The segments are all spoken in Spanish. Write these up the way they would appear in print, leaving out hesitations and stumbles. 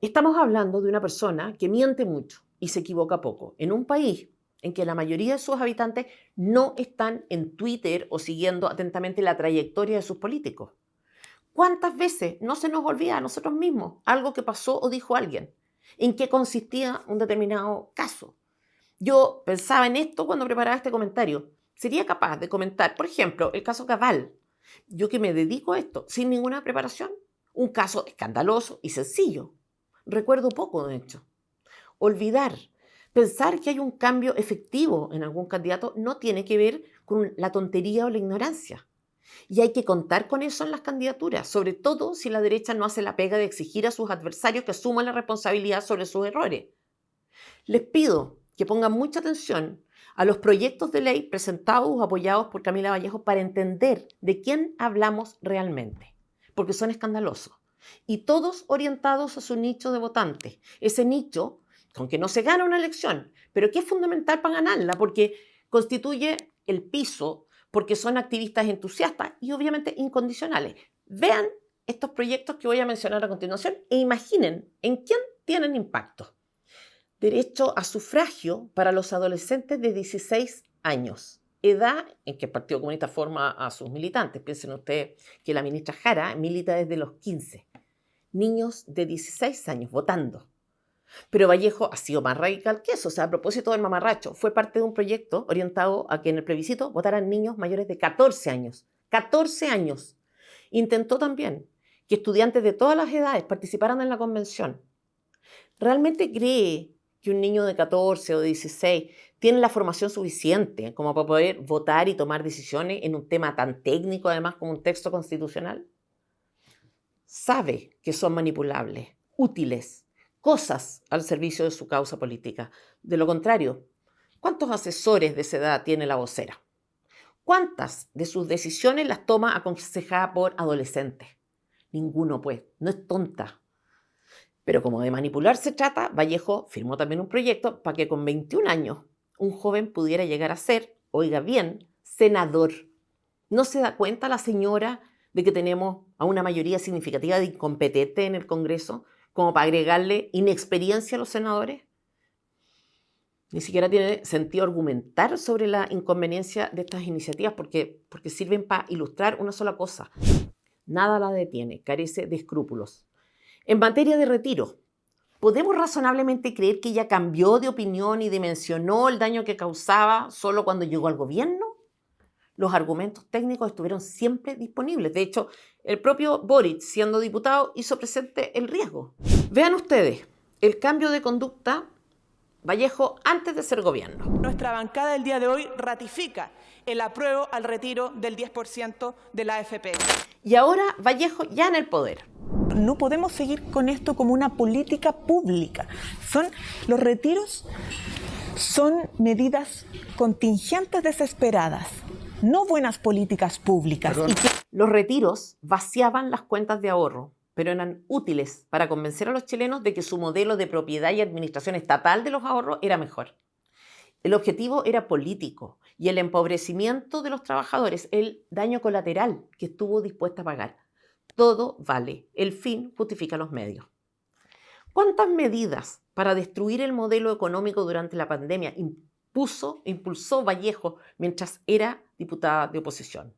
Estamos hablando de una persona que miente mucho y se equivoca poco, en un país en que la mayoría de sus habitantes no están en Twitter o siguiendo atentamente la trayectoria de sus políticos. ¿Cuántas veces no se nos olvida a nosotros mismos algo que pasó o dijo alguien? ¿En qué consistía un determinado caso? Yo pensaba en esto cuando preparaba este comentario. ¿Sería capaz de comentar, por ejemplo, el caso Cabal? Yo que me dedico a esto sin ninguna preparación. Un caso escandaloso y sencillo. Recuerdo poco, de hecho. Olvidar, pensar que hay un cambio efectivo en algún candidato no tiene que ver con la tontería o la ignorancia. Y hay que contar con eso en las candidaturas, sobre todo si la derecha no hace la pega de exigir a sus adversarios que asuman la responsabilidad sobre sus errores. Les pido que pongan mucha atención a los proyectos de ley presentados o apoyados por Camila Vallejo para entender de quién hablamos realmente, porque son escandalosos. Y todos orientados a su nicho de votantes. Ese nicho con que no se gana una elección, pero que es fundamental para ganarla, porque constituye el piso, porque son activistas entusiastas y obviamente incondicionales. Vean estos proyectos que voy a mencionar a continuación e imaginen en quién tienen impacto. Derecho a sufragio para los adolescentes de 16 años, edad en que el Partido Comunista forma a sus militantes. Piensen ustedes que la ministra Jara milita desde los 15. Niños de 16 años votando. Pero Vallejo ha sido más radical que eso. O sea, a propósito del mamarracho, fue parte de un proyecto orientado a que en el plebiscito votaran niños mayores de 14 años. 14 años. Intentó también que estudiantes de todas las edades participaran en la convención. ¿Realmente cree que un niño de 14 o de 16 tiene la formación suficiente como para poder votar y tomar decisiones en un tema tan técnico, además, como un texto constitucional? Sabe que son manipulables, útiles, cosas al servicio de su causa política. De lo contrario, ¿cuántos asesores de esa edad tiene la vocera? ¿Cuántas de sus decisiones las toma aconsejada por adolescentes? Ninguno, pues, no es tonta. Pero como de manipular se trata, Vallejo firmó también un proyecto para que con 21 años un joven pudiera llegar a ser, oiga bien, senador. ¿No se da cuenta la señora de que tenemos a una mayoría significativa de incompetentes en el Congreso como para agregarle inexperiencia a los senadores? Ni siquiera tiene sentido argumentar sobre la inconveniencia de estas iniciativas porque sirven para ilustrar una sola cosa. Nada la detiene, carece de escrúpulos. En materia de retiro, ¿podemos razonablemente creer que ella cambió de opinión y dimensionó el daño que causaba solo cuando llegó al gobierno? Los argumentos técnicos estuvieron siempre disponibles. De hecho, el propio Boric, siendo diputado, hizo presente el riesgo. Vean ustedes, el cambio de conducta Vallejo antes de ser gobierno. Nuestra bancada del día de hoy ratifica el apruebo al retiro del 10% de la AFP. Y ahora Vallejo ya en el poder. No podemos seguir con esto como una política pública. Los retiros son medidas contingentes desesperadas, no buenas políticas públicas. Los retiros vaciaban las cuentas de ahorro, pero eran útiles para convencer a los chilenos de que su modelo de propiedad y administración estatal de los ahorros era mejor. El objetivo era político y el empobrecimiento de los trabajadores, el daño colateral que estuvo dispuesta a pagar. Todo vale. El fin justifica los medios. ¿Cuántas medidas para destruir el modelo económico durante la pandemia impulsó Vallejo mientras era diputada de oposición?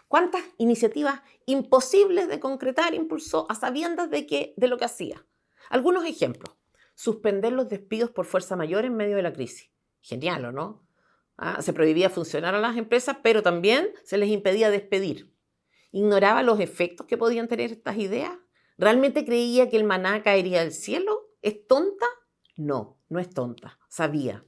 ¿Cuántas iniciativas imposibles de concretar impulsó a sabiendas de lo que hacía? Algunos ejemplos. Suspender los despidos por fuerza mayor en medio de la crisis. Genial, ¿o no? Se prohibía funcionar a las empresas, pero también se les impedía despedir. ¿Ignoraba los efectos que podían tener estas ideas? ¿Realmente creía que el maná caería del cielo? ¿Es tonta? No, no es tonta. Sabía.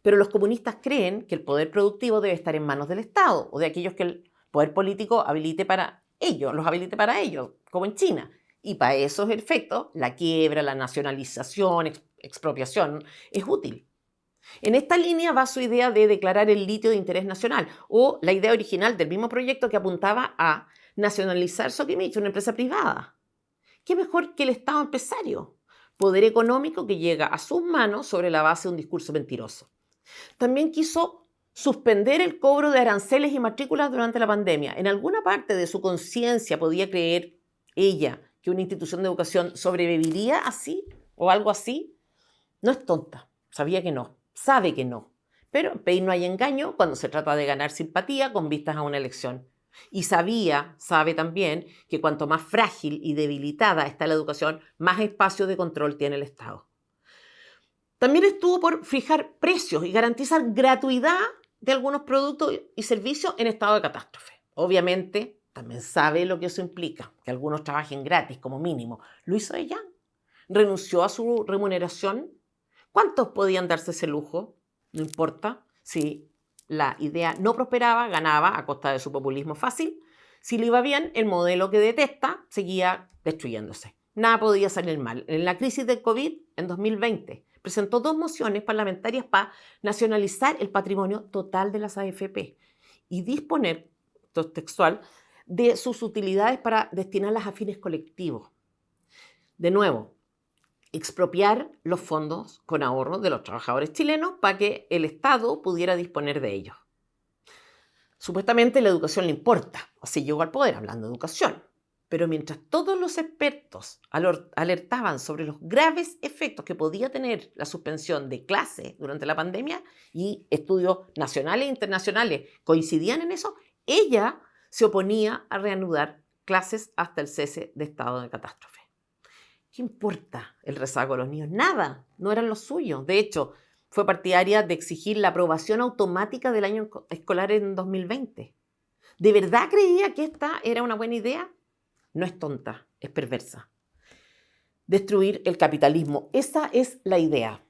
Pero los comunistas creen que el poder productivo debe estar en manos del Estado o de aquellos que el poder político los habilite para ellos, como en China. Y para esos efectos, la quiebra, la nacionalización, expropiación, es útil. En esta línea va su idea de declarar el litio de interés nacional o la idea original del mismo proyecto que apuntaba a nacionalizar Sokimich, una empresa privada. ¿Qué mejor que el Estado empresario? Poder económico que llega a sus manos sobre la base de un discurso mentiroso. También quiso suspender el cobro de aranceles y matrículas durante la pandemia. En alguna parte de su conciencia podía creer ella que una institución de educación sobreviviría así o algo así? No es tonta, sabía que no, sabe que no. Pero en PEI no hay engaño cuando se trata de ganar simpatía con vistas a una elección. Y sabe también que cuanto más frágil y debilitada está la educación, más espacio de control tiene el Estado. También estuvo por fijar precios y garantizar gratuidad de algunos productos y servicios en estado de catástrofe. Obviamente, también sabe lo que eso implica, que algunos trabajen gratis como mínimo. ¿Lo hizo ella? ¿Renunció a su remuneración? ¿Cuántos podían darse ese lujo? No importa. Si la idea no prosperaba, ganaba a costa de su populismo fácil. Si le iba bien, el modelo que detesta seguía destruyéndose. Nada podía salir mal. En la crisis del COVID, en 2020, presentó 2 mociones parlamentarias para nacionalizar el patrimonio total de las AFP y disponer, esto es textual, de sus utilidades para destinarlas a fines colectivos. De nuevo, expropiar los fondos con ahorro de los trabajadores chilenos para que el Estado pudiera disponer de ellos. Supuestamente la educación le importa, así llegó al poder hablando de educación. Pero mientras todos los expertos alertaban sobre los graves efectos que podía tener la suspensión de clases durante la pandemia y estudios nacionales e internacionales coincidían en eso, ella se oponía a reanudar clases hasta el cese de estado de catástrofe. ¿Qué importa el rezago de los niños? Nada, no eran los suyos. De hecho, fue partidaria de exigir la aprobación automática del año escolar en 2020. ¿De verdad creía que esta era una buena idea? No es tonta, es perversa. Destruir el capitalismo, esa es la idea.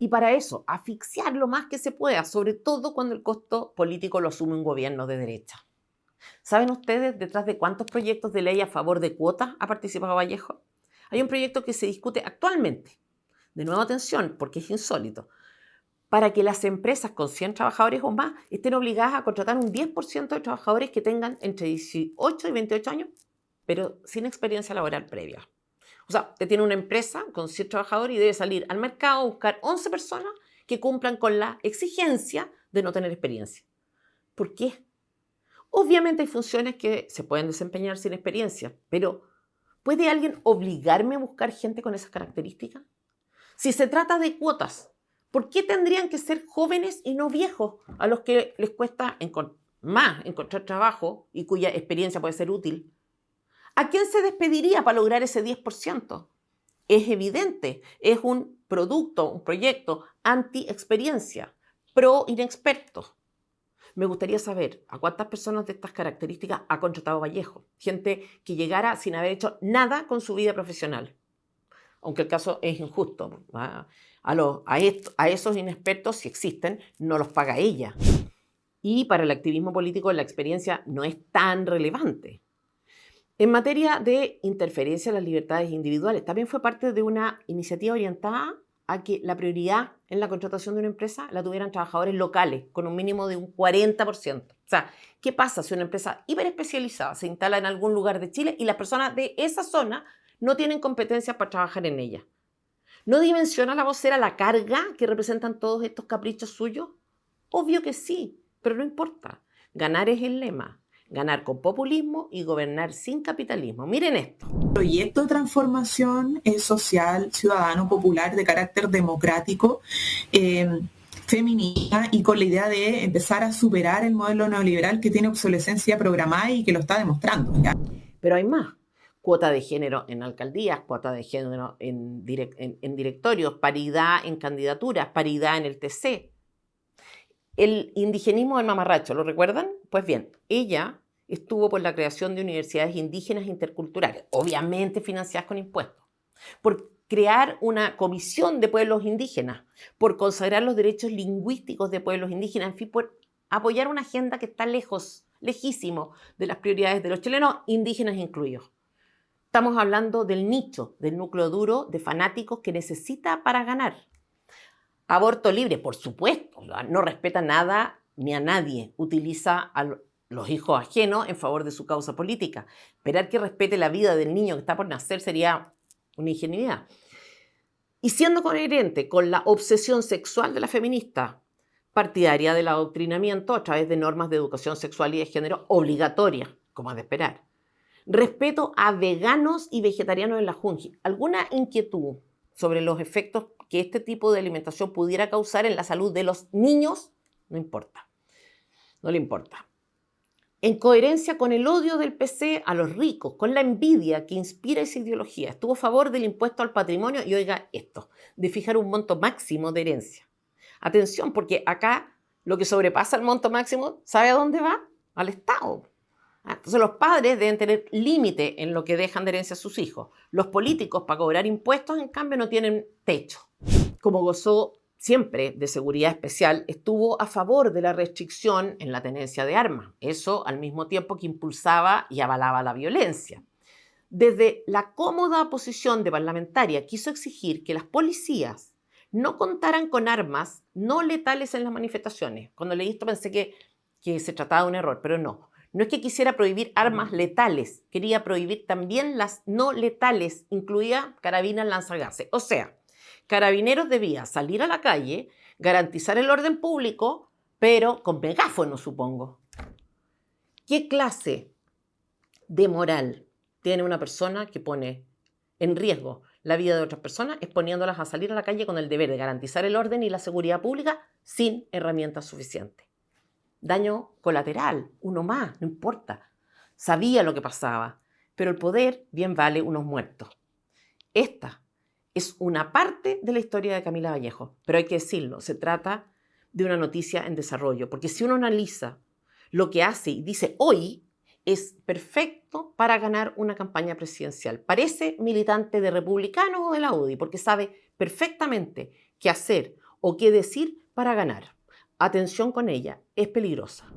Y para eso, asfixiar lo más que se pueda, sobre todo cuando el costo político lo asume un gobierno de derecha. ¿Saben ustedes detrás de cuántos proyectos de ley a favor de cuotas ha participado Vallejo? Hay un proyecto que se discute actualmente. De nuevo, atención, porque es insólito. Para que las empresas con 100 trabajadores o más estén obligadas a contratar un 10% de trabajadores que tengan entre 18 y 28 años, pero sin experiencia laboral previa. O sea, usted tiene una empresa con 100 trabajadores y debe salir al mercado a buscar 11 personas que cumplan con la exigencia de no tener experiencia. ¿Por qué? Obviamente hay funciones que se pueden desempeñar sin experiencia, pero ¿puede alguien obligarme a buscar gente con esas características? Si se trata de cuotas, ¿por qué tendrían que ser jóvenes y no viejos a los que les cuesta más encontrar trabajo y cuya experiencia puede ser útil? ¿A quién se despediría para lograr ese 10%? Es evidente, es un producto, un proyecto anti-experiencia, pro-inexpertos. Me gustaría saber a cuántas personas de estas características ha contratado Vallejo. Gente que llegara sin haber hecho nada con su vida profesional. Aunque el caso es injusto. A esos inexpertos, si existen, no los paga ella. Y para el activismo político la experiencia no es tan relevante. En materia de interferencia en las libertades individuales, también fue parte de una iniciativa orientada a que la prioridad en la contratación de una empresa la tuvieran trabajadores locales, con un mínimo de un 40%. O sea, ¿qué pasa si una empresa hiperespecializada se instala en algún lugar de Chile y las personas de esa zona no tienen competencias para trabajar en ella? ¿No dimensiona la vocera la carga que representan todos estos caprichos suyos? Obvio que sí, pero no importa. Ganar es el lema. Ganar con populismo y gobernar sin capitalismo. Miren esto. Proyecto de transformación social, ciudadano, popular, de carácter democrático, feminista y con la idea de empezar a superar el modelo neoliberal que tiene obsolescencia programada y que lo está demostrando. ¿Ya? Pero hay más. Cuota de género en alcaldías, cuota de género en directorios, paridad en candidaturas, paridad en el TC. El indigenismo del mamarracho, ¿lo recuerdan? Pues bien, ella estuvo por la creación de universidades indígenas interculturales, obviamente financiadas con impuestos, por crear una comisión de pueblos indígenas, por consagrar los derechos lingüísticos de pueblos indígenas, en fin, por apoyar una agenda que está lejísimo de las prioridades de los chilenos, indígenas incluidos. Estamos hablando del nicho, del núcleo duro de fanáticos que necesita para ganar. Aborto libre, por supuesto, no respeta nada ni a nadie, utiliza a los hijos ajenos en favor de su causa política. Esperar que respete la vida del niño que está por nacer sería una ingenuidad. Y siendo coherente con la obsesión sexual de la feminista, partidaria del adoctrinamiento a través de normas de educación sexual y de género obligatorias, como es de esperar. Respeto a veganos y vegetarianos en la Junji. ¿Alguna inquietud sobre los efectos que este tipo de alimentación pudiera causar en la salud de los niños? No importa. No le importa. En coherencia con el odio del PC a los ricos, con la envidia que inspira esa ideología, estuvo a favor del impuesto al patrimonio y oiga esto, de fijar un monto máximo de herencia. Atención, porque acá lo que sobrepasa el monto máximo, ¿sabe a dónde va? Al Estado. Entonces los padres deben tener límite en lo que dejan de herencia a sus hijos. Los políticos para cobrar impuestos, en cambio, no tienen techo. Como gozó siempre de seguridad especial, estuvo a favor de la restricción en la tenencia de armas. Eso al mismo tiempo que impulsaba y avalaba la violencia. Desde la cómoda posición de parlamentaria quiso exigir que las policías no contaran con armas no letales en las manifestaciones. Cuando leí esto pensé que se trataba de un error, pero no. No es que quisiera prohibir armas letales, quería prohibir también las no letales, incluía carabinas lanzagases. O sea, Carabineros debía salir a la calle, garantizar el orden público, pero con megáfono, supongo. ¿Qué clase de moral tiene una persona que pone en riesgo la vida de otras personas exponiéndolas a salir a la calle con el deber de garantizar el orden y la seguridad pública sin herramientas suficientes? Daño colateral, uno más, no importa. Sabía lo que pasaba, pero el poder bien vale unos muertos. Esta es una parte de la historia de Camila Vallejo, pero hay que decirlo, se trata de una noticia en desarrollo, porque si uno analiza lo que hace y dice hoy, es perfecto para ganar una campaña presidencial. Parece militante de Republicanos o de la UDI, porque sabe perfectamente qué hacer o qué decir para ganar. Atención con ella, es peligrosa.